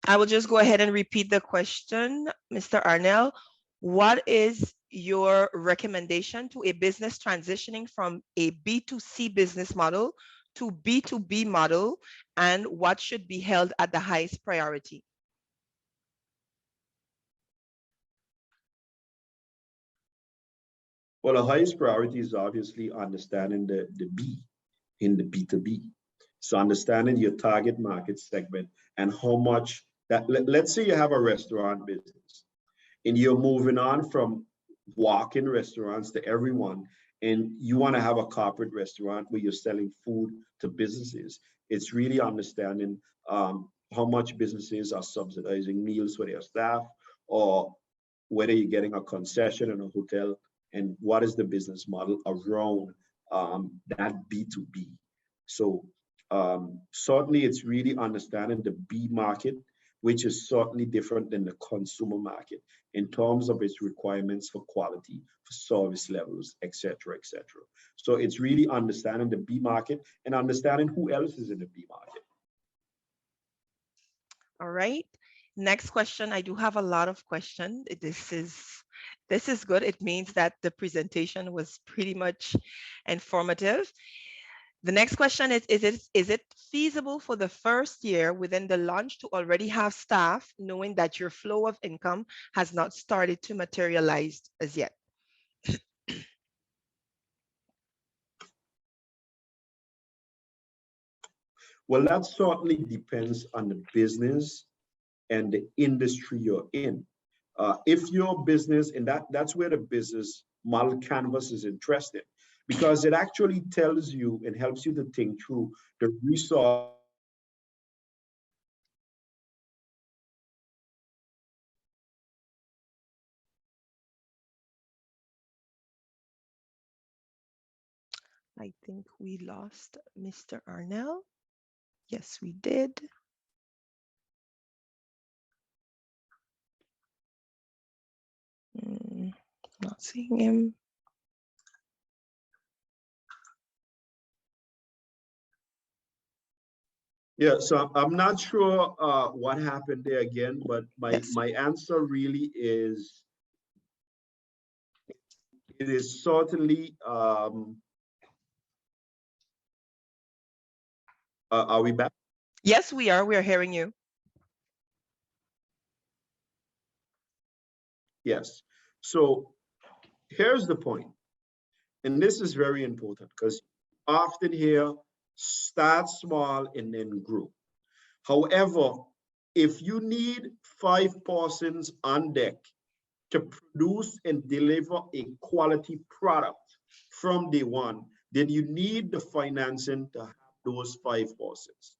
I will just go ahead and repeat the question, Mr. Arnell. What is your recommendation to a business transitioning from a B2C business model to B2B model, and what should be held at the highest priority? Well, the highest priority is obviously understanding the B in the B2B. So understanding your target market segment and how much that, let's say you have a restaurant business and you're moving on from walk-in restaurants to everyone, and you want to have a corporate restaurant where you're selling food to businesses. It's really understanding how much businesses are subsidizing meals for their staff, or whether you're getting a concession in a hotel, and what is the business model around that B2B. So certainly it's really understanding the B market, which is certainly different than the consumer market in terms of its requirements for quality, for service levels, et cetera, et cetera. So it's really understanding the B market and understanding who else is in the B market. All right. Next question. I do have a lot of questions. This is good. It means that the presentation was pretty much informative. The next question is it feasible for the first year within the launch to already have staff, knowing that your flow of income has not started to materialize as yet? Well, that certainly depends on the business and the industry you're in. If your business, and that's where the business model canvas is interesting, because it actually tells you and helps you to think through the resource. I think we lost Mr. Arnell. Yes, we did. Not seeing him. Yeah, so I'm not sure what happened there again, but my answer really is, it is certainly, are we back? Yes, we are. We are hearing you. Yes. So here's the point, and this is very important because often here, start small and then grow. However, if you need 5 persons on deck to produce and deliver a quality product from day one, then you need the financing to have those 5 persons.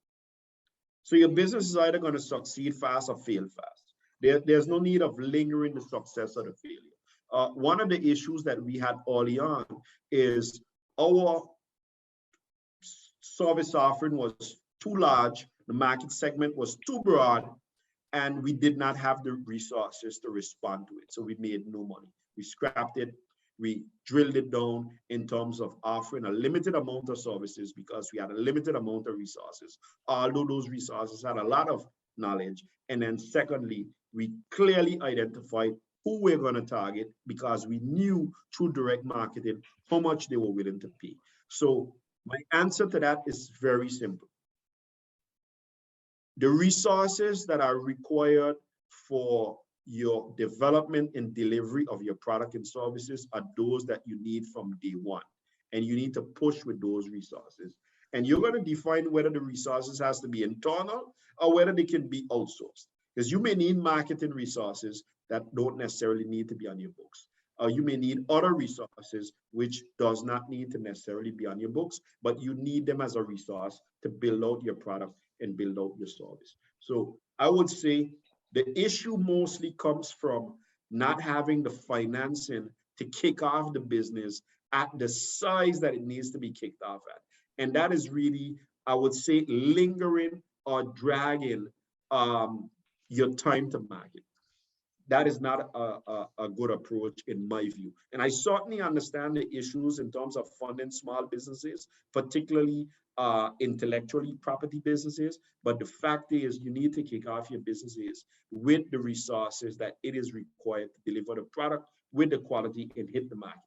So your business is either going to succeed fast or fail fast. There's no need of lingering the success or the failure. One of the issues that we had early on is our service offering was too large, the market segment was too broad, and we did not have the resources to respond to it. So we made no money. We scrapped it. We drilled it down in terms of offering a limited amount of services because we had a limited amount of resources, although those resources had a lot of knowledge. And then secondly, we clearly identified who we're going to target because we knew through direct marketing how much they were willing to pay. So my answer to that is very simple. The resources that are required for your development and delivery of your product and services are those that you need from day one. And you need to push with those resources. And you're going to define whether the resources has to be internal or whether they can be outsourced. Because you may need marketing resources that don't necessarily need to be on your books. Or you may need other resources which does not need to necessarily be on your books, but you need them as a resource to build out your product and build out your service. So I would say the issue mostly comes from not having the financing to kick off the business at the size that it needs to be kicked off at. And that is really, I would say, lingering or dragging your time to market. That is not a good approach in my view. And I certainly understand the issues in terms of funding small businesses, particularly intellectually property businesses. But the fact is you need to kick off your businesses with the resources that it is required to deliver the product with the quality and hit the market.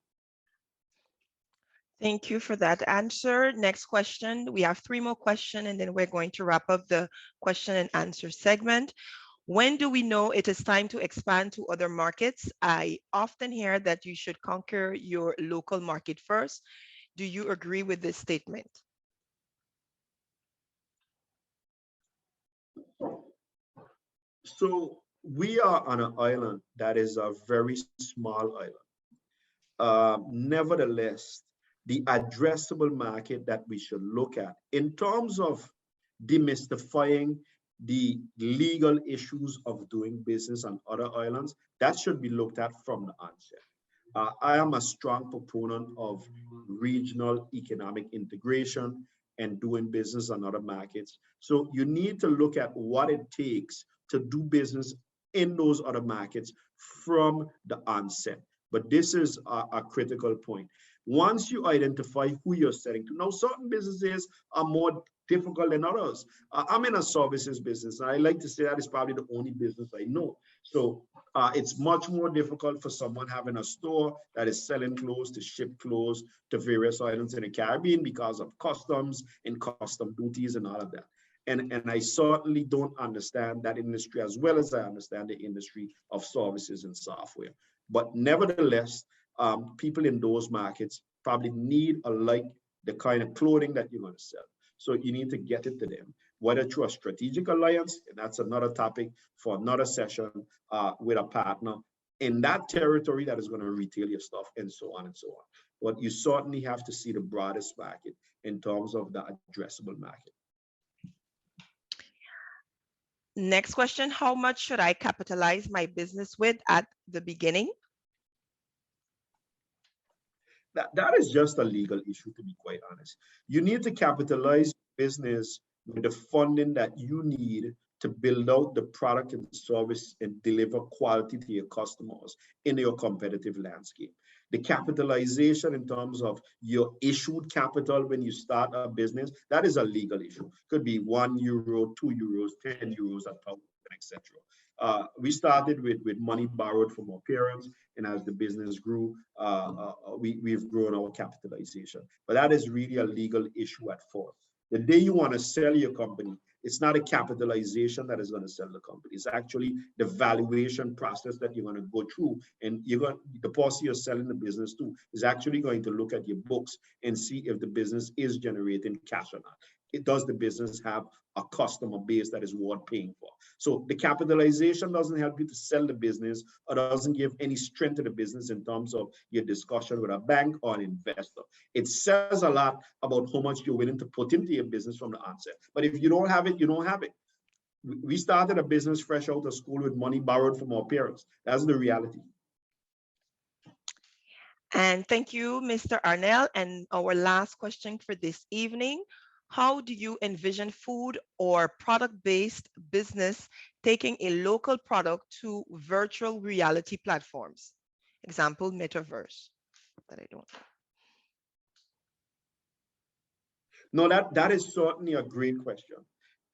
Thank you for that answer. Next question. We have 3 more questions, and then we're going to wrap up the question and answer segment. When do we know it is time to expand to other markets? I often hear that you should conquer your local market first. Do you agree with this statement? So we are on an island that is a very small island. Nevertheless, the addressable market that we should look at in terms of demystifying the legal issues of doing business on other islands, that should be looked at from the onset. I am a strong proponent of regional economic integration and doing business on other markets. So you need to look at what it takes to do business in those other markets from the onset. But this is a critical point. Once you identify who you're selling to, now certain businesses are more difficult than others. I'm in a services business, and I like to say that is probably the only business I know. So it's much more difficult for someone having a store that is selling clothes to ship clothes to various islands in the Caribbean because of customs and custom duties and all of that. And I certainly don't understand that industry as well as I understand the industry of services and software. But nevertheless, people in those markets probably need the kind of clothing that you're going to sell. So you need to get it to them, whether through a strategic alliance, and that's another topic for another session with a partner in that territory that is going to retail your stuff, and so on and so on. But you certainly have to see the broadest market in terms of the addressable market. Next question, how much should I capitalize my business with at the beginning? That is just a legal issue, to be quite honest. You need to capitalize business with the funding that you need to build out the product and service and deliver quality to your customers in your competitive landscape. The capitalization in terms of your issued capital when you start a business, that is a legal issue. Could be €1, €2, €10, etc. We started with money borrowed from our parents, and as the business grew, we've grown our capitalization. But that is really a legal issue at first. The day you want to sell your company, it's not a capitalization that is going to sell the company. It's actually the valuation process that you're going to go through. And the person you're selling the business to is actually going to look at your books and see if the business is generating cash or not. Does the business have a customer base that is worth paying for? So the capitalization doesn't help you to sell the business or doesn't give any strength to the business in terms of your discussion with a bank or an investor. It says a lot about how much you're willing to put into your business from the onset. But if you don't have it, you don't have it. We started a business fresh out of school with money borrowed from our parents. That's the reality. And thank you, Mr. Arnell. And our last question for this evening, how do you envision food or product-based business taking a local product to virtual reality platforms? Example, metaverse. That I don't. No, that is certainly a great question.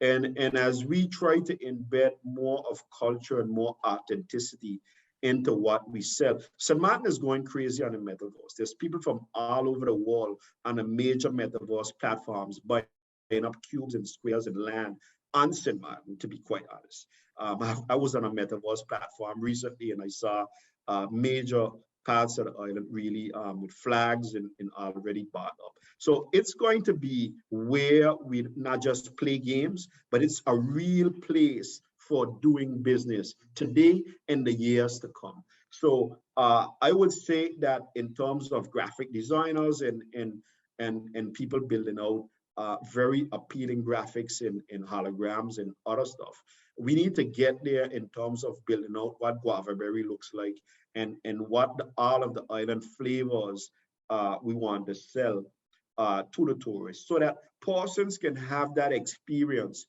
And as we try to embed more of culture and more authenticity into what we sell, St. Martin is going crazy on the metaverse. There's people from all over the world on the major metaverse platforms buying up cubes and squares and land on St. Martin, to be quite honest. I was on a metaverse platform recently and I saw major parts of the island really with flags and already bought up. So it's going to be where we not just play games, but it's a real place for doing business today and the years to come. So I would say that in terms of graphic designers and people building out very appealing graphics in holograms and other stuff, we need to get there in terms of building out what guava berry looks like and what all of the island flavors we want to sell to the tourists so that persons can have that experience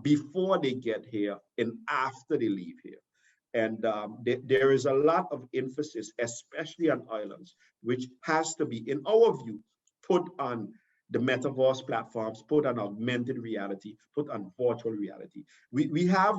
before they get here and after they leave here. And there is a lot of emphasis, especially on islands, which has to be, in our view, put on the metaverse platforms, put on augmented reality, put on virtual reality. We have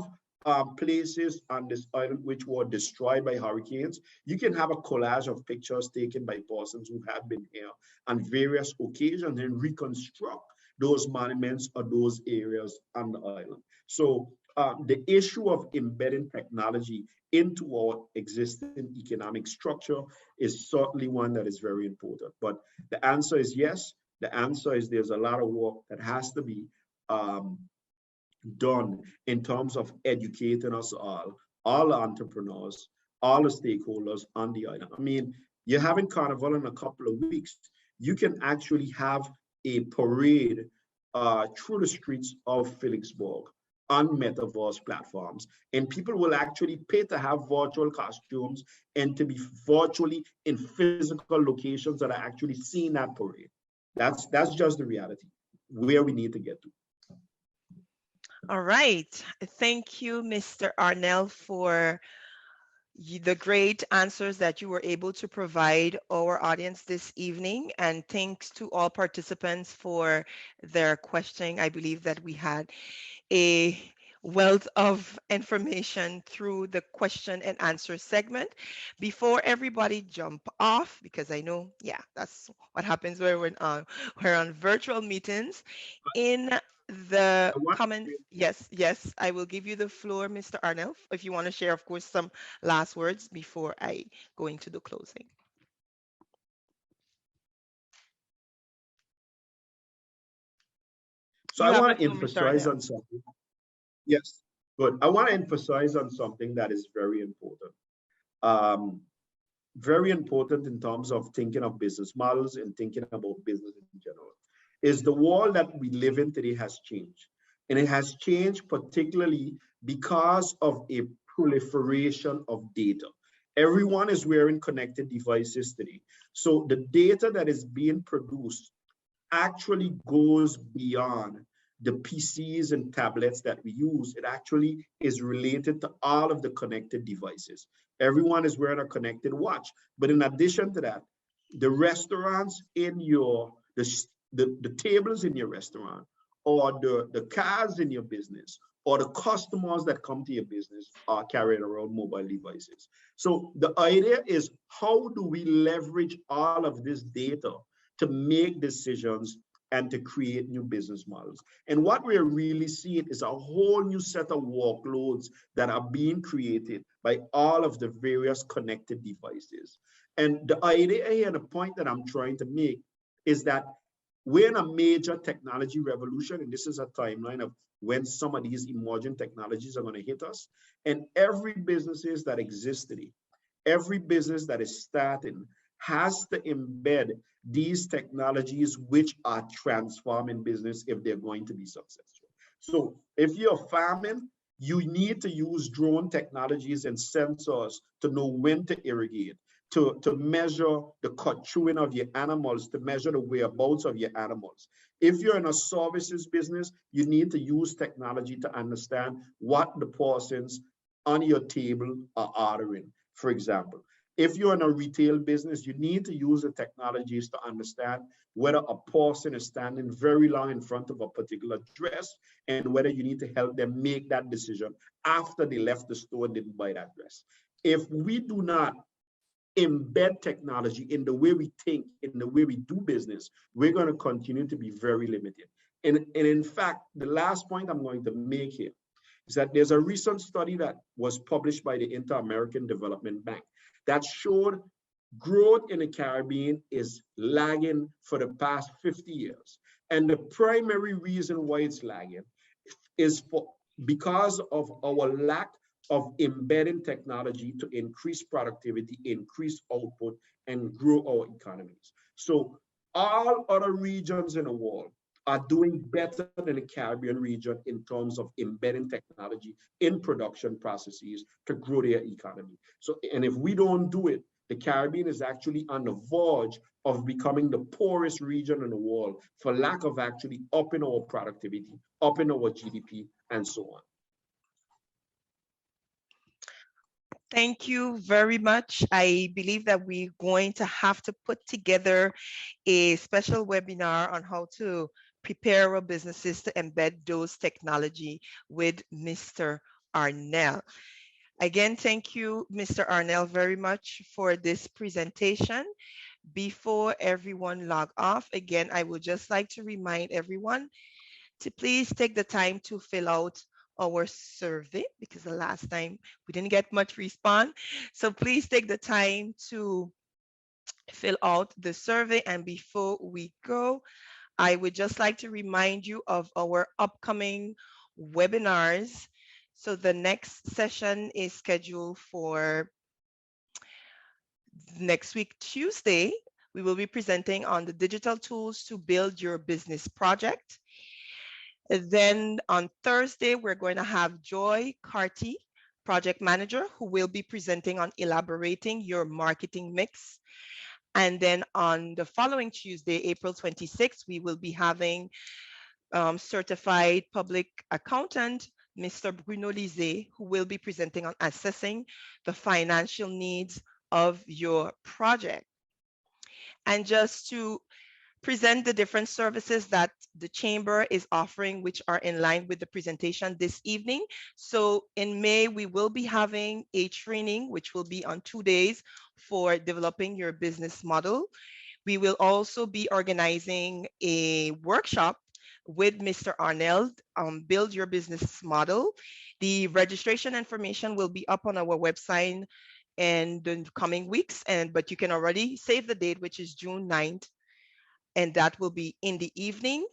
places on this island which were destroyed by hurricanes. You can have a collage of pictures taken by persons who have been here on various occasions and reconstruct those monuments or those areas on the island. So the issue of embedding technology into our existing economic structure is certainly one that is very important. But the answer is yes. The answer is there's a lot of work that has to be done in terms of educating us all entrepreneurs, all the stakeholders on the island. I mean, you're having Carnival in a couple of weeks. You can actually have a parade through the streets of Philipsburg on metaverse platforms, and people will actually pay to have virtual costumes and to be virtually in physical locations that are actually seeing that parade. That's just the reality where we need to get to. All right. Thank you, Mr. Arnell, for the great answers that you were able to provide our audience this evening. And thanks to all participants for their questioning. I believe that we had a wealth of information through the question and answer segment. Before everybody jump off, because I know, yeah, that's what happens when we're on virtual meetings. In the comments, yes, I will give you the floor, Mr. Arnell, if you want to share, of course, some last words before I go into the closing. So I want to emphasize on something. Yes, good. I want to emphasize on something that is very important. Very important in terms of thinking of business models and thinking about business in general, is the world that we live in today has changed. And it has changed particularly because of a proliferation of data. Everyone is wearing connected devices today. So the data that is being produced actually goes beyond the PCs and tablets that we use. It actually is related to all of the connected devices. Everyone is wearing a connected watch. But in addition to that, the restaurants in the tables in your restaurant, or the cars in your business, or the customers that come to your business are carrying around mobile devices. So the idea is, how do we leverage all of this data to make decisions and to create new business models? And what we're really seeing is a whole new set of workloads that are being created by all of the various connected devices. And the idea here, the point that I'm trying to make, is that we're in a major technology revolution, and this is a timeline of when some of these emerging technologies are going to hit us. And every businesses that exist today, every business that is starting, has to embed these technologies which are transforming business if they're going to be successful. So if you're farming, you need to use drone technologies and sensors to know when to irrigate. to measure the cut chewing of your animals, to measure the whereabouts of your animals. If you're in a services business, you need to use technology to understand what the persons on your table are ordering, for example. If you're in a retail business, you need to use the technologies to understand whether a person is standing very long in front of a particular dress and whether you need to help them make that decision after they left the store and didn't buy that dress. If we do not embed technology in the way we think, in the way we do business, we're going to continue to be very limited. And in fact, the last point I'm going to make here is that there's a recent study that was published by the Inter-American Development Bank that showed growth in the Caribbean is lagging for the past 50 years. And the primary reason why it's lagging is because of our lack of embedding technology to increase productivity, increase output, and grow our economies. So all other regions in the world are doing better than the Caribbean region in terms of embedding technology in production processes to grow their economy. So, and if we don't do it, the Caribbean is actually on the verge of becoming the poorest region in the world for lack of actually upping our productivity, upping our GDP, and so on. Thank you very much. I believe that we're going to have to put together a special webinar on how to prepare our businesses to embed those technology with Mr. Arnell. Again, thank you, Mr. Arnell, very much for this presentation. Before everyone log off, again, I would just like to remind everyone to please take the time to fill out our survey, because the last time we didn't get much response. So please take the time to fill out the survey. And before we go, I would just like to remind you of our upcoming webinars. So the next session is scheduled for next week, Tuesday. We will be presenting on the digital tools to build your business project. Then on Thursday, we're going to have Joy Carty, project manager, who will be presenting on elaborating your marketing mix. And then on the following Tuesday, April 26th, we will be having certified public accountant, Mr. Bruno Lizet, who will be presenting on assessing the financial needs of your project. And just to present the different services that the Chamber is offering, which are in line with the presentation this evening. So in May, we will be having a training, which will be on 2 days for developing your business model. We will also be organizing a workshop with Mr. Arnell, Build Your Business Model. The registration information will be up on our website in the coming weeks, but you can already save the date, which is June 9th. And that will be in the evening.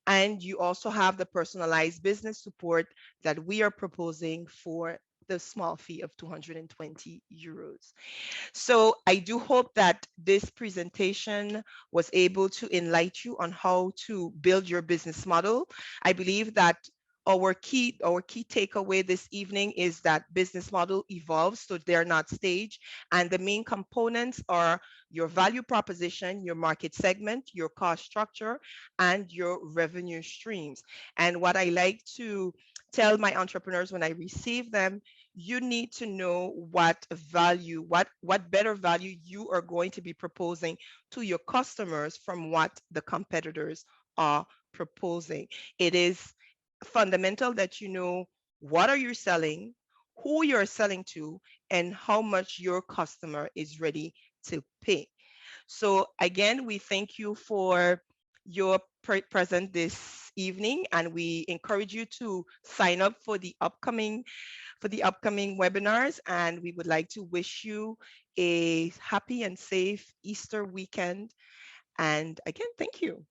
And you also have the personalized business support that we are proposing for the small fee of 220 euros. So I do hope that this presentation was able to enlighten you on how to build your business model. I believe that our key takeaway this evening is that business model evolves, so they're not staged. And the main components are your value proposition, your market segment, your cost structure, and your revenue streams. And what I like to tell my entrepreneurs when I receive them, you need to know what value, what better value you are going to be proposing to your customers from what the competitors are proposing. It is fundamental that you know what are you selling, who you're selling to, and how much your customer is ready to pay. So again, we thank you for your present this evening, and we encourage you to sign up for the upcoming webinars, and we would like to wish you a happy and safe Easter weekend. And again, thank you.